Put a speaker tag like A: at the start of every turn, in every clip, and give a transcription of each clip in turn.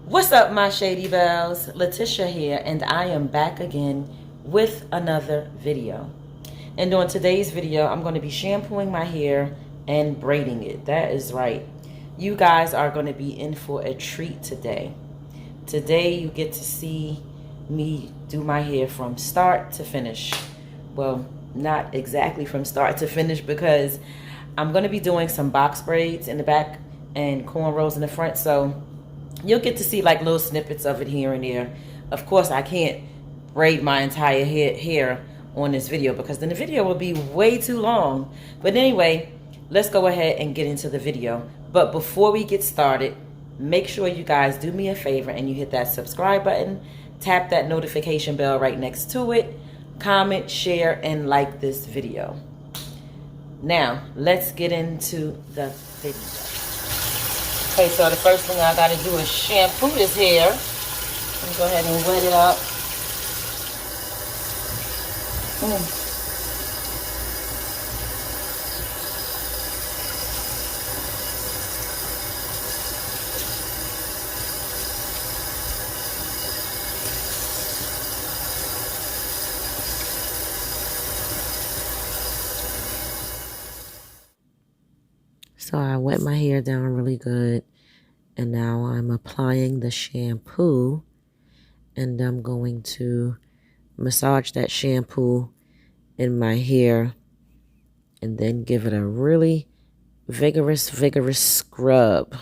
A: What's up, my Shady Bells? Letitia here, and I am back again with another video. And on today's video, I'm going to be shampooing my hair and braiding it. That is right. You guys are going to be in for a treat today. Today, you get to see me do my hair from start to finish. Well, not exactly from start to finish, because I'm going to be doing some box braids in the back and cornrows in the front. So you'll get to see like little snippets of it here and there. Of course, I can't braid my entire hair on this video, because then the video will be way too long. But anyway, let's go ahead and get into the video. But before we get started, make sure you guys do me a favor and you hit that subscribe button, tap that notification bell right next to it, comment, share, and like this video. Now, let's get into the video. Okay, so the first thing I gotta do is shampoo this hair. Let me go ahead and wet it up. So I wet my hair down really good, and now I'm applying the shampoo, and I'm going to massage that shampoo in my hair and then give it a really vigorous scrub.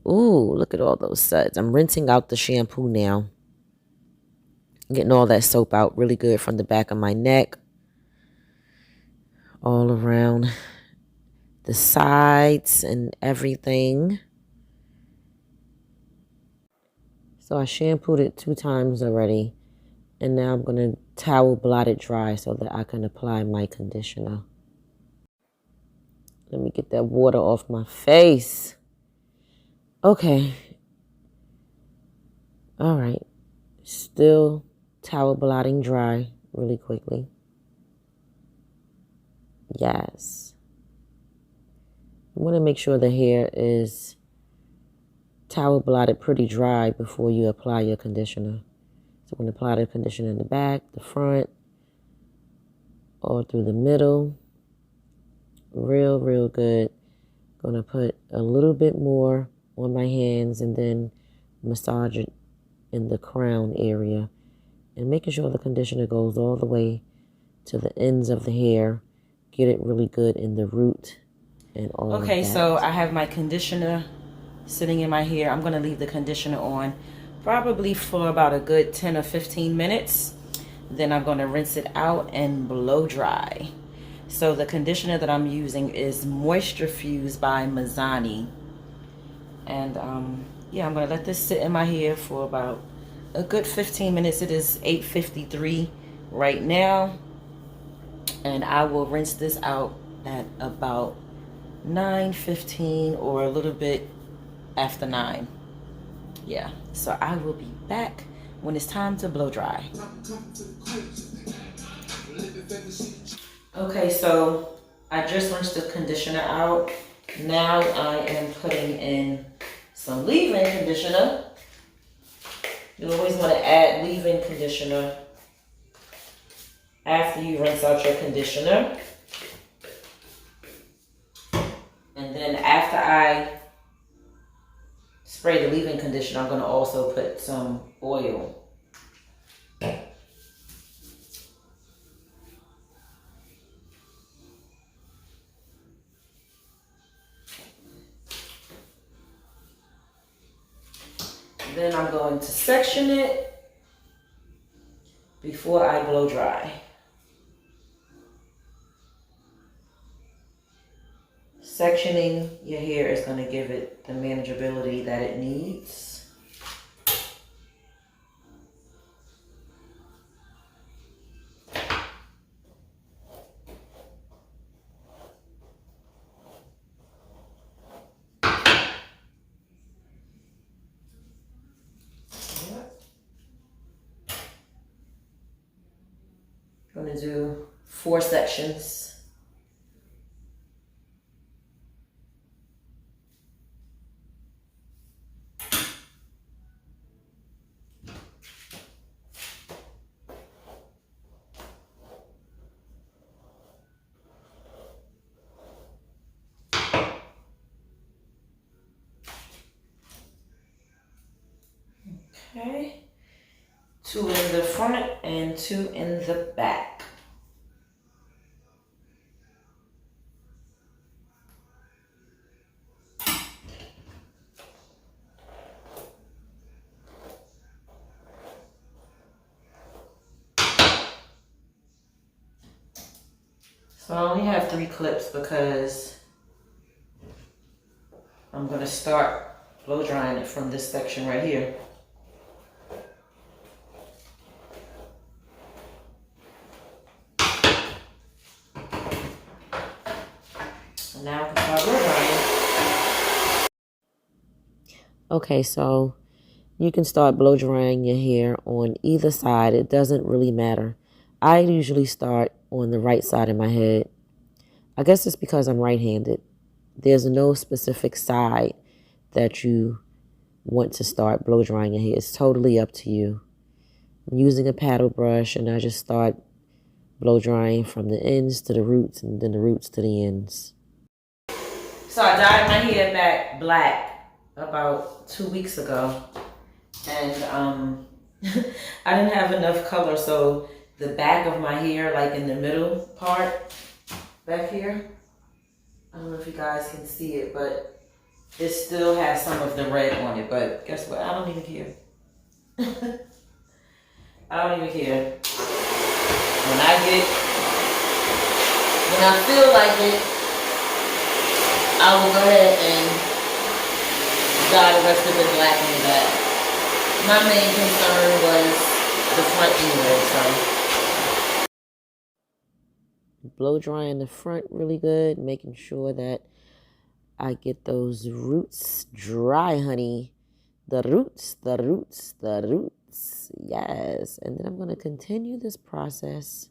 A: Ooh, look at all those suds. I'm rinsing out the shampoo now, getting all that soap out really good from the back of my neck, all around the sides and everything. So I shampooed it 2 times already, and now I'm going to towel blot it dry so that I can apply my conditioner. Let me get that water off my face. Okay. All right. Still towel blotting dry really quickly. Yes. You want to make sure the hair is towel blotted pretty dry before you apply your conditioner. So I'm going to apply the conditioner in the back, the front, all through the middle. Real good. Going to put a little bit more on my hands and then massage it in the crown area. And making sure the conditioner goes all the way to the ends of the hair. Get it really good in the root and all of that. Okay, so I have my conditioner sitting in my hair. I'm going to leave the conditioner on probably for about a good 10 or 15 minutes. Then I'm going to rinse it out and blow dry. So the conditioner that I'm using is Moisture Fuse by Mazzani. And yeah, I'm going to let this sit in my hair for about a good 15 minutes. It is 8:53 right now. And I will rinse this out at about 9:15 or a little bit after 9. Yeah, so I will be back when it's time to blow dry. Okay, so I just rinsed the conditioner out. Now I am putting in some leave-in conditioner. You always want to add leave-in conditioner after you rinse out your conditioner. And then after I spray the leave-in conditioner, I'm going to also put some oil. Then I'm going to section it before I blow dry. Sectioning your hair is going to give it the manageability that it needs. I'm going to do 4 sections. Okay. 2 in the front and 2 in the back. So I only have 3 clips because I'm going to start blow drying it from this section right here. And now I can start blow drying. Okay, so you can start blow drying your hair on either side. It doesn't really matter. I usually start on the right side of my head. I guess it's because I'm right-handed. There's no specific side that you want to start blow drying your hair. It's totally up to you. I'm using a paddle brush and I just start blow drying from the ends to the roots and then the roots to the ends. So I dyed my hair back black about 2 weeks ago. And I didn't have enough color, so the back of my hair, like in the middle part back here, I don't know if you guys can see it, but it still has some of the red on it. But guess what? I don't even care. I don't even care. When I feel like it, I will go ahead and dye the rest of it black on the back. My main concern was the front anyway, so. Blow drying the front really good, making sure that I get those roots dry, honey. The roots, the roots, the roots. Yes. And then I'm going to continue this process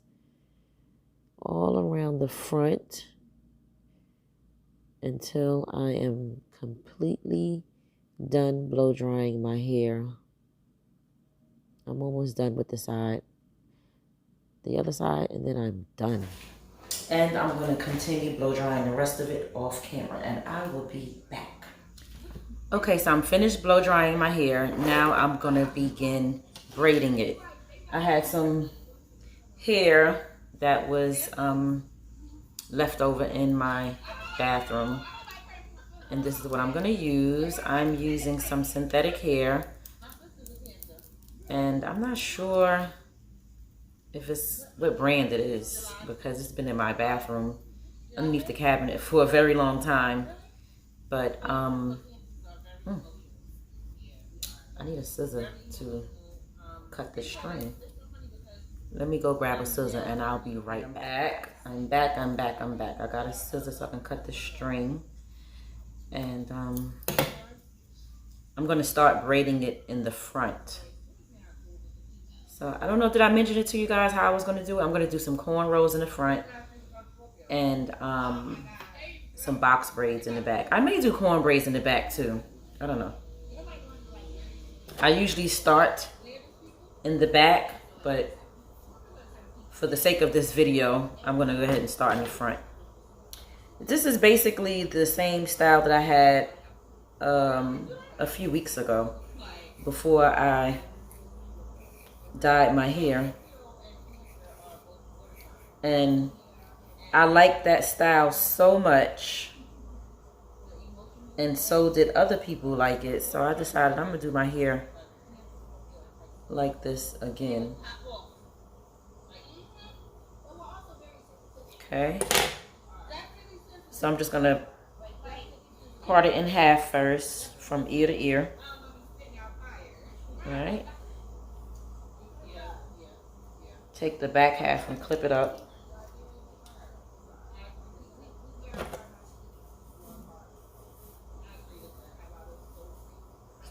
A: all around the front until I am completely done blow drying my hair. I'm almost done with the other side, and then I'm done. And I'm going to continue blow drying the rest of it off camera, and I will be back. Okay, so I'm finished blow drying my hair. Now I'm going to begin braiding it. I had some hair that was left over in my bathroom, and this is what I'm going to use. I'm using some synthetic hair. And I'm not sure if it's what brand it is because it's been in my bathroom underneath the cabinet for a very long time. But I need a scissor to cut the string. Let me go grab a scissor and I'll be right back. I'm back. I got a scissor so I can cut the string. And I'm going to start braiding it in the front. So I don't know, did I mention it to you guys how I was going to do it? I'm going to do some cornrows in the front and some box braids in the back. I may do corn braids in the back too. I don't know. I usually start in the back, but for the sake of this video, I'm going to go ahead and start in the front. This is basically the same style that I had a few weeks ago before I dyed my hair, and I like that style so much, and so did other people like it, so I decided I'm gonna do my hair like this again. Okay, so I'm just gonna part it in half first from ear to ear. All right. Take the back half and clip it up.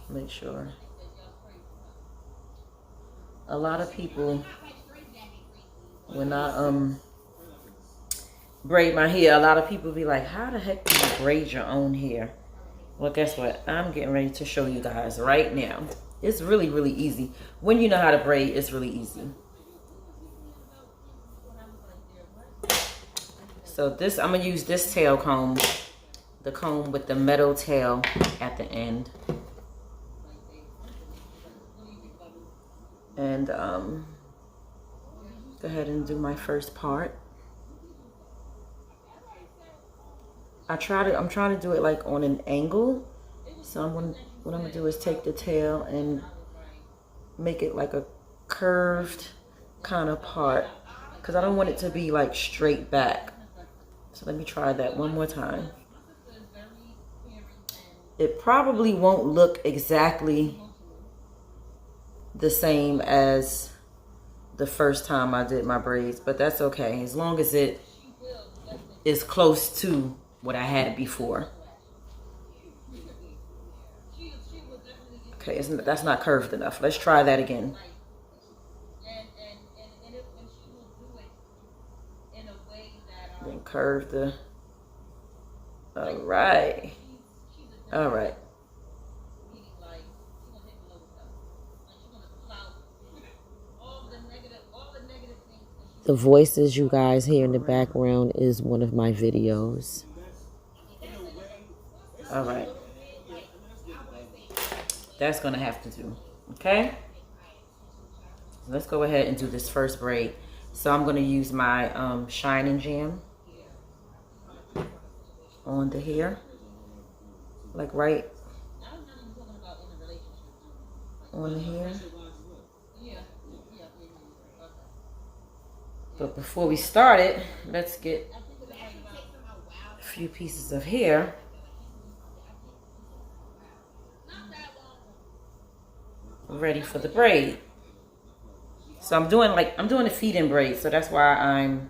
A: Make sure. A lot of people, when I braid my hair, a lot of people be like, how the heck do you braid your own hair? Well, guess what? I'm getting ready to show you guys right now. It's really, really easy. When you know how to braid, it's really easy. So this, I'm gonna use this tail comb, the comb with the metal tail at the end. and go ahead and do my first part. I'm trying to do it like on an angle. So what I'm gonna do is take the tail and make it like a curved kind of part, because I don't want it to be like straight back. So let me try that one more time. It probably won't look exactly the same as the first time I did my braids, but that's okay, as long as it is close to what I had before. Okay, that's not curved enough. Let's try that again. Then curve the... All right. All right. The voices you guys hear in the background is one of my videos. All right. That's gonna have to do, okay? Let's go ahead and do this first braid. So I'm gonna use my Shine Jam on the hair, like right on the hair. But before we start it, let's get a few pieces of hair ready for the braid. So I'm doing a feed-in braid, so that's why I'm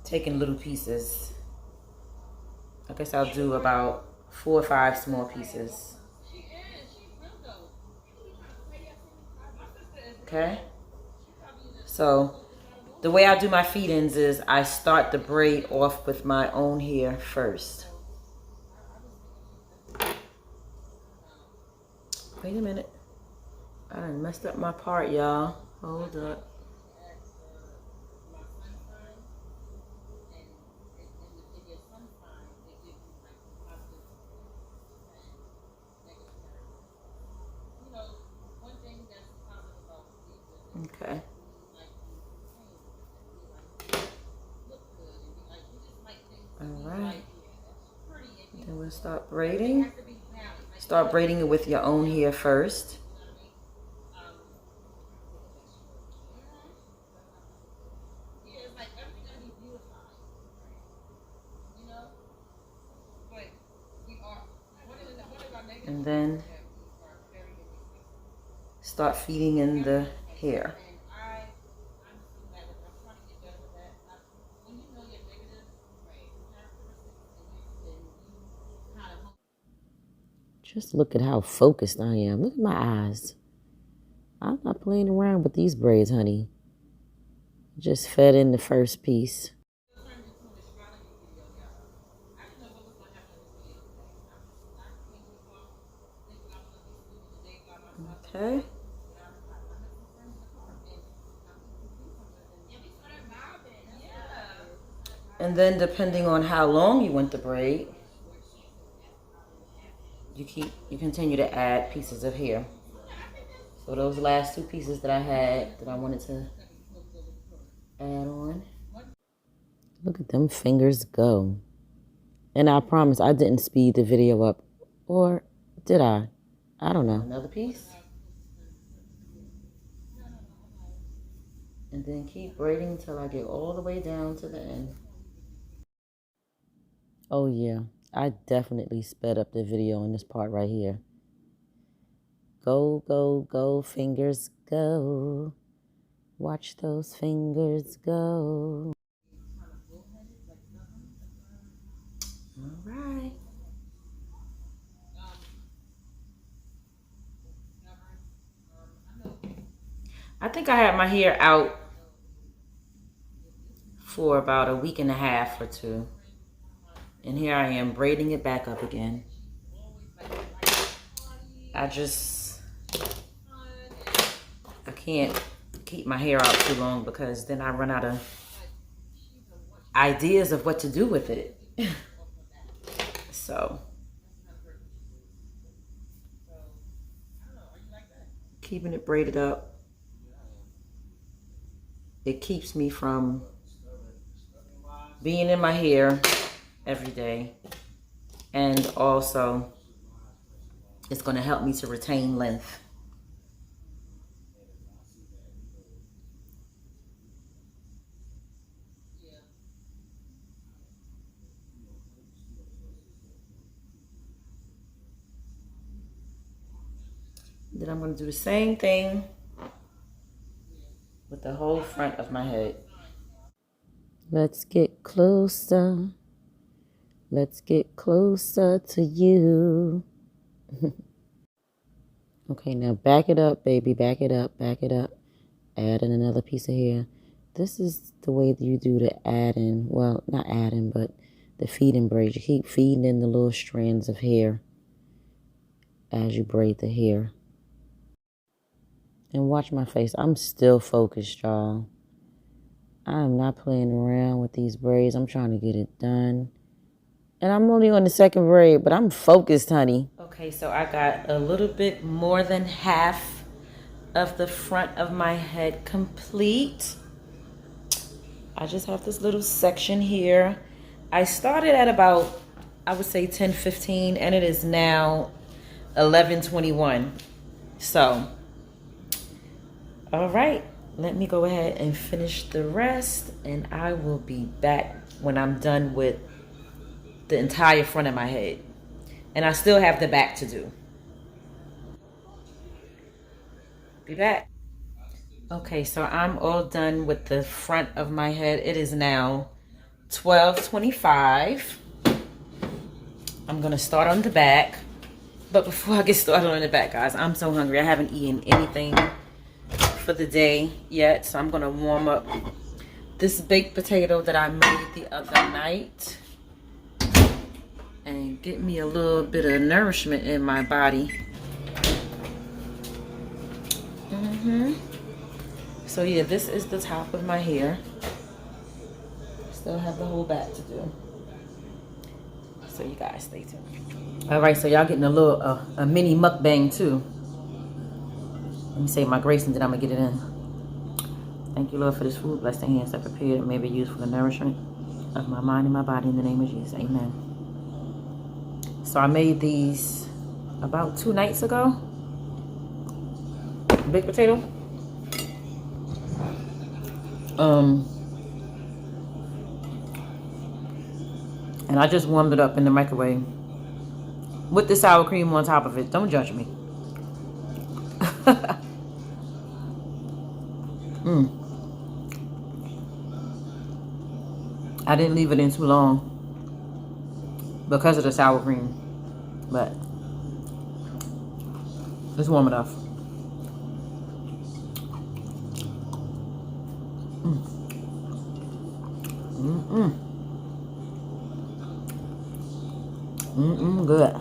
A: taking little pieces. I guess I'll do about 4 or 5 small pieces. Okay? So the way I do my feed-ins is I start the braid off with my own hair first. Wait a minute. I done messed up my part, y'all. Hold up. Okay. All right. Then we'll start braiding. Start braiding it with your own hair first. And then start feeding in the hair. Just look at how focused I am. Look at my eyes. I'm not playing around with these braids, honey. Just fed in the first piece. Okay. And then depending on how long you want the braid, you continue to add pieces of hair. So those last 2 pieces that I had that I wanted to add on. Look at them fingers go. And I promise I didn't speed the video up. Or did I? I don't know. Another piece. And then keep braiding until I get all the way down to the end. Oh yeah, I definitely sped up the video in this part right here. Go, go, go, fingers go. Watch those fingers go. All right. I think I had my hair out for about a week and a half or 2. And here I am braiding it back up again. I can't keep my hair out too long because then I run out of ideas of what to do with it. So keeping it braided up. It keeps me from being in my hair every day. And also, it's going to help me to retain length. Then I'm going to do the same thing with the whole front of my head. Let's get closer. Let's get closer to you. Okay, now back it up, baby. Back it up, back it up. Add in another piece of hair. This is the way that you do the add-in. Well, not add-in, but the feeding braids. You keep feeding in the little strands of hair as you braid the hair. And watch my face. I'm still focused, y'all. I am not playing around with these braids. I'm trying to get it done. And I'm only on the second braid, but I'm focused, honey. Okay, so I got a little bit more than half of the front of my head complete. I just have this little section here. I started at about, I would say 10:15, and it is now 11:21. So, all right, let me go ahead and finish the rest, and I will be back when I'm done with the entire front of my head. And I still have the back to do. Be back. Okay, so I'm all done with the front of my head. It is now 12:25. I'm gonna start on the back. But before I get started on the back, guys, I'm so hungry. I haven't eaten anything for the day yet. So I'm gonna warm up this baked potato that I made the other night and get me a little bit of nourishment in my body. So yeah, this is the top of my hair. Still have the whole back to do. So you guys stay tuned. All right, so y'all getting a little a mini mukbang too. Let me say my grace and then I'm gonna get it in. Thank you, Lord, for this food. Bless the hands that prepared and may be used for the nourishment of my mind and my body in the name of Jesus. Amen. So I made these about 2 nights ago. Baked potato. And I just warmed it up in the microwave with the sour cream on top of it. Don't judge me. I didn't leave it in too long because of the sour cream, but it's warm enough. Good.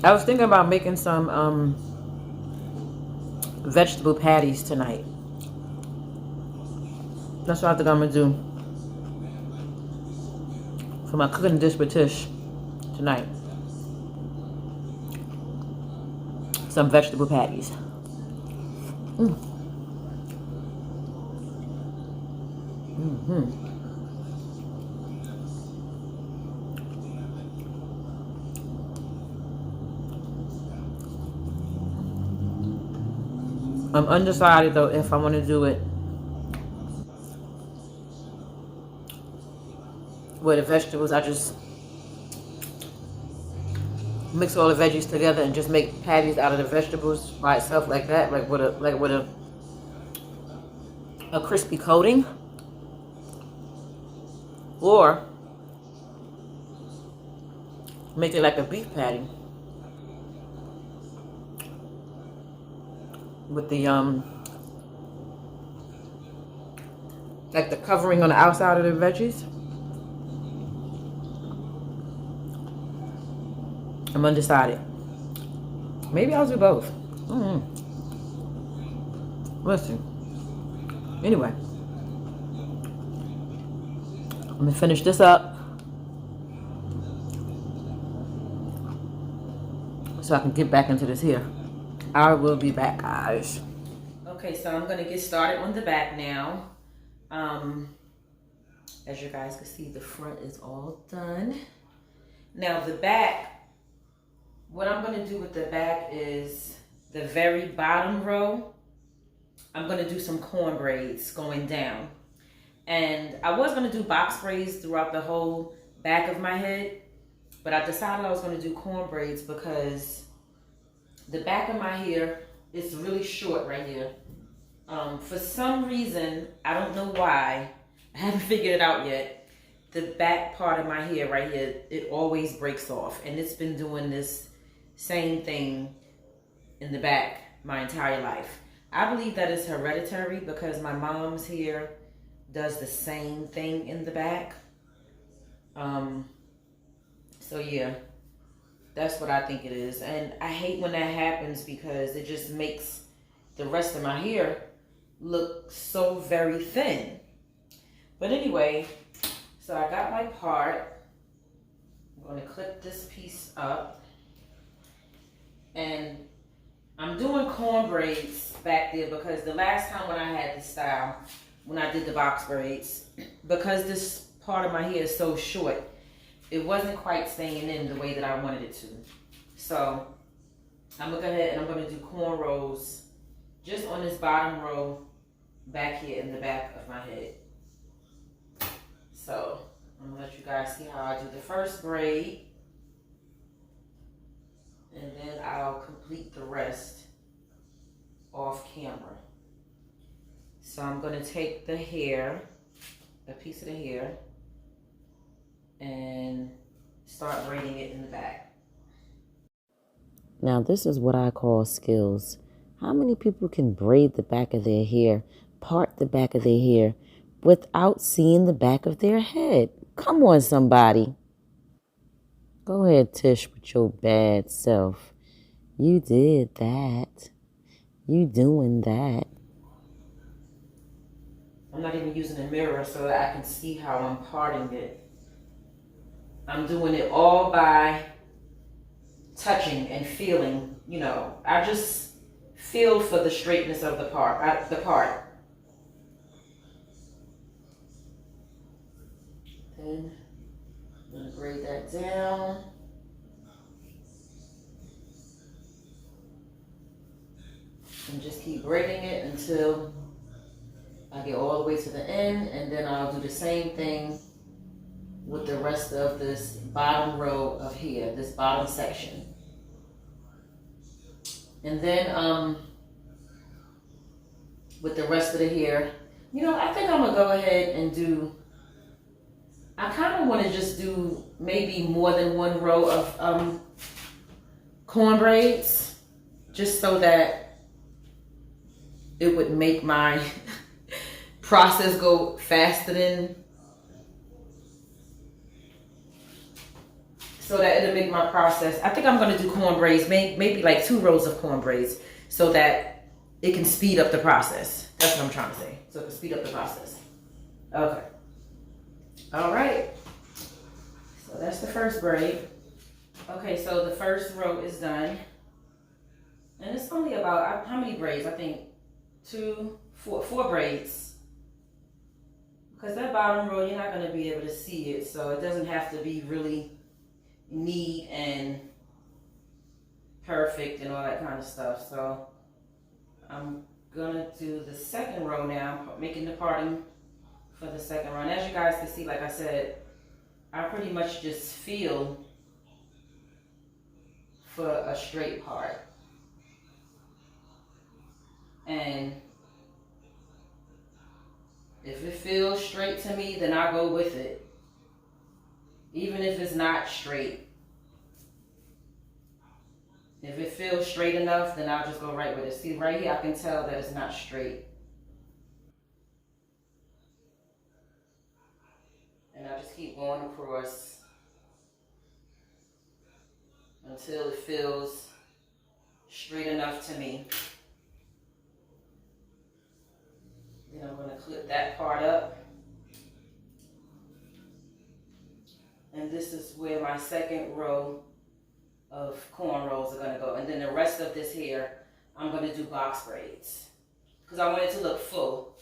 A: I was thinking about making some vegetable patties tonight. That's what I think I'm gonna do for my cooking dish with Tish tonight. Some vegetable patties. I'm undecided though if I want to do it with the vegetables. I just mix all the veggies together and just make patties out of the vegetables by itself like that, like with a crispy coating, or make it like a beef patty with the like the covering on the outside of the veggies. I'm undecided. Maybe I'll do both. Let's see. Anyway, I'm gonna finish this up so I can get back into this here. I will be back, guys. Okay, so I'm gonna get started on the back now. As you guys can see, the front is all done. Now the back, what I'm gonna do with the back is the very bottom row, I'm gonna do some corn braids going down. And I was gonna do box braids throughout the whole back of my head, but I decided I was gonna do corn braids because the back of my hair is really short right here. For some reason, I don't know why, I haven't figured it out yet. The back part of my hair right here, it always breaks off. And it's been doing this same thing in the back my entire life. I believe that is hereditary because my mom's hair does the same thing in the back. So yeah, that's what I think it is. And I hate when that happens because it just makes the rest of my hair look so very thin. But anyway, so I got my part. I'm going to clip this piece up. And I'm doing corn braids back there because the last time when I had this style, when I did the box braids, because this part of my hair is so short, it wasn't quite staying in the way that I wanted it to. So I'm going to go ahead and I'm going to do cornrows just on this bottom row back here in the back of my head. So I'm going to let you guys see how I do the first braid. And then I'll complete the rest off camera. So I'm going to take the hair, a piece of the hair, and start braiding it in the back. Now this is what I call skills. How many people can braid the back of their hair, part the back of their hair, without seeing the back of their head? Come on, somebody. Go ahead, Tish, with your bad self. You did that. You doing that. I'm not even using a mirror so that I can see how I'm parting it. I'm doing it all by touching and feeling, you know. I just feel for the straightness of the part. Then I'm going to braid that down. And just keep braiding it until I get all the way to the end, and then I'll do the same thing with the rest of this bottom row of hair, this bottom section. And then with the rest of the hair, you know, I think I'm gonna go ahead and do, I kind of want to just do maybe more than one row of corn braids, just so that it would make my process go faster than, so that it'll make my process, I think I'm gonna do corn braids, maybe like 2 rows of corn braids, so that it can speed up the process. That's what I'm trying to say, so it can speed up the process. Okay. All right. So that's the first braid. Okay, so the first row is done. And it's only about, how many braids? I think 4 braids. Because that bottom row, you're not going to be able to see it. So it doesn't have to be really neat and perfect and all that kind of stuff. So I'm going to do the second row now, making the parting for the second row. And as you guys can see, like I said, I pretty much just feel for a straight part. And if it feels straight to me, then I'll go with it. Even if it's not straight. If it feels straight enough, then I'll just go right with it. See, right here, I can tell that it's not straight. And I just keep going across until it feels straight enough to me. Then I'm going to clip that part up. And this is where my second row of cornrows are gonna go. And then the rest of this hair, I'm gonna do box braids because I want it to look full.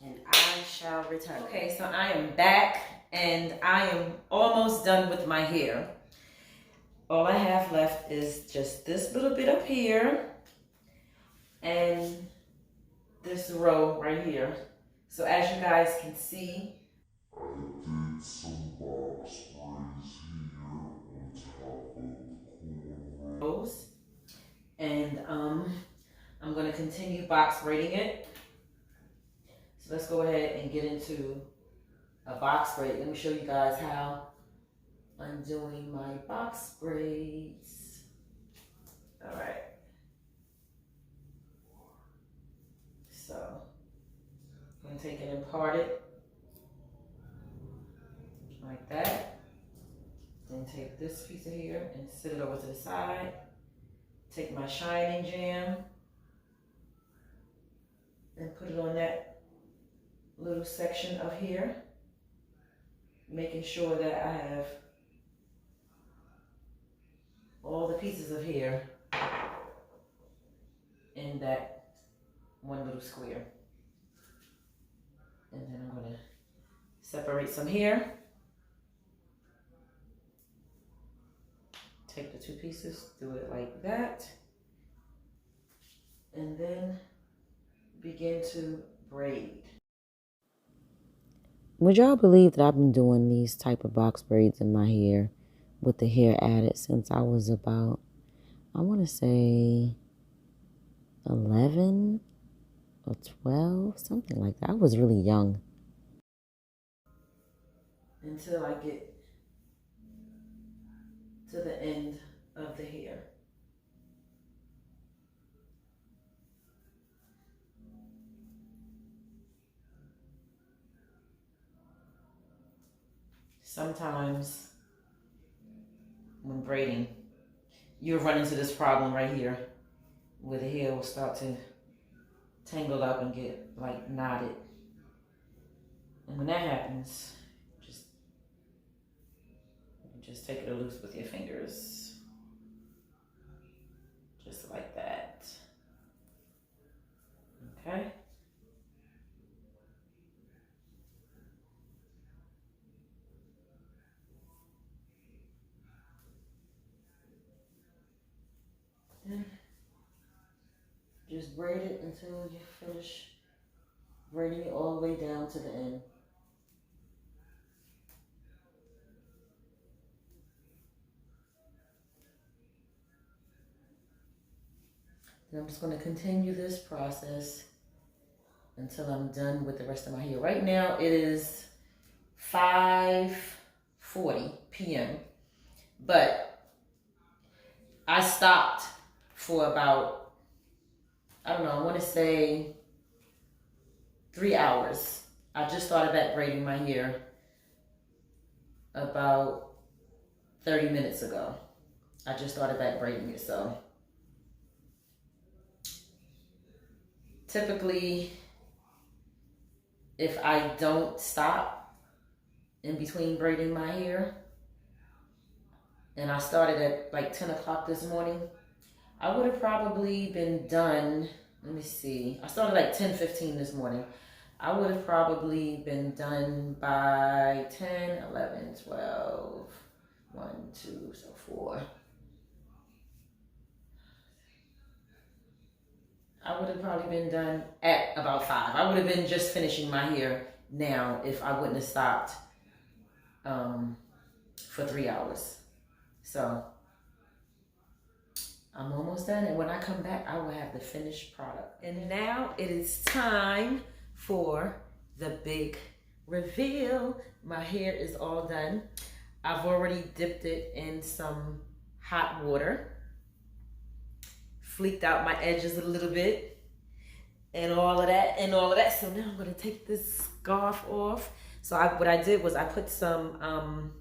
A: And I shall return. Okay, so I am back and I am almost done with my hair. All I have left is just this little bit up here and this row right here. So as you guys can see, I did some box braids here on top of the cornrows. And I'm gonna continue box braiding it. So let's go ahead and get into a box braid. Let me show you guys how I'm doing my box braids. All right. So I'm gonna take it and part it like that. Then take this piece of hair and sit it over to the side. Take my shining jam and put it on that little section of hair, making sure that I have all the pieces of hair in that one little square. And then I'm gonna separate some hair. Take the two pieces, do it like that. And then begin to braid. Would y'all believe that I've been doing these type of box braids in my hair with the hair added since I was about, I want to say 11 or 12, something like that. I was really young. Until I get to the end of the hair. Sometimes when braiding, you'll run into this problem right here where the hair will start to tangle up and get like knotted. And when that happens, just take it loose with your fingers. Just like that. Okay? Then just braid it until you finish braiding it all the way down to the end. And I'm just going to continue this process until I'm done with the rest of my hair. Right now it is 5:40 p.m. But I stopped for about, I don't know, I want to say 3 hours. I just started back braiding my hair about 30 minutes ago. I just started back braiding it, so. Typically, if I don't stop in between braiding my hair, and I started at like 10 o'clock this morning, I would have probably been done, let me see, I started like 10:15 this morning. I would have probably been done by 10, 11, 12, 1, 2, so 4. I would have probably been done at about 5. I would have been just finishing my hair now if I wouldn't have stopped for 3 hours. So I'm almost done, and when I come back, I will have the finished product. And now it is time for the big reveal. My hair is all done. I've already dipped it in some hot water, fleeked out my edges a little bit, and all of that. So now I'm gonna take this scarf off. So what I did was I put some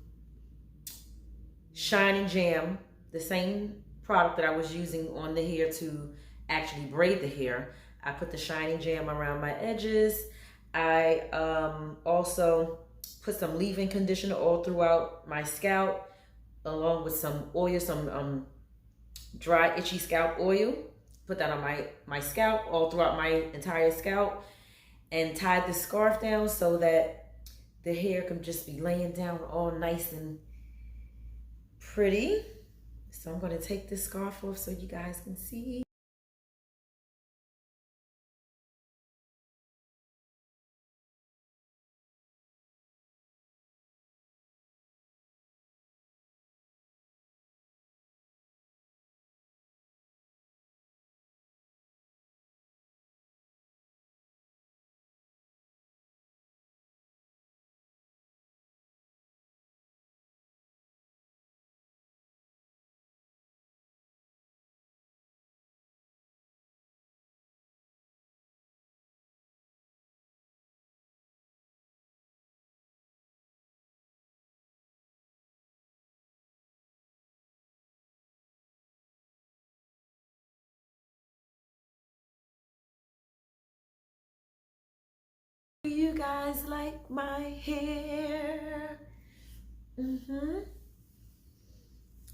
A: Shining Jam, the same product that I was using on the hair to actually braid the hair. I put the Shining Jam around my edges. I also put some leave-in conditioner all throughout my scalp, along with some oil, some dry itchy scalp oil. Put that on my scalp, all throughout my entire scalp, and tied the scarf down so that the hair can just be laying down all nice and pretty. So I'm going to take this scarf off so you guys can see. Do you guys like my hair?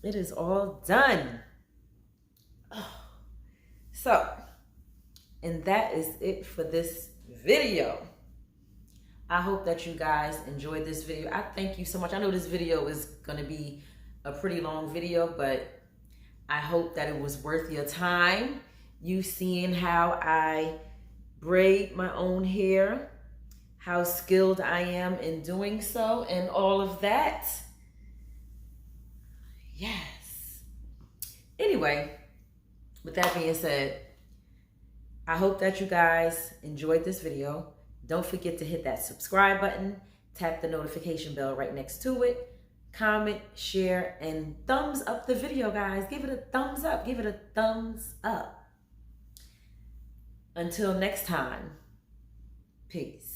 A: It is all done. Oh. So, and that is it for this video. I hope that you guys enjoyed this video. I thank you so much. I know this video is going to be a pretty long video, but I hope that it was worth your time. You seeing how I braid my own hair, how skilled I am in doing so, and all of that. Yes. Anyway, with that being said, I hope that you guys enjoyed this video. Don't forget to hit that subscribe button, tap the notification bell right next to it, comment, share, and thumbs up the video, guys. Give it a thumbs up. Give it a thumbs up. Until next time, peace.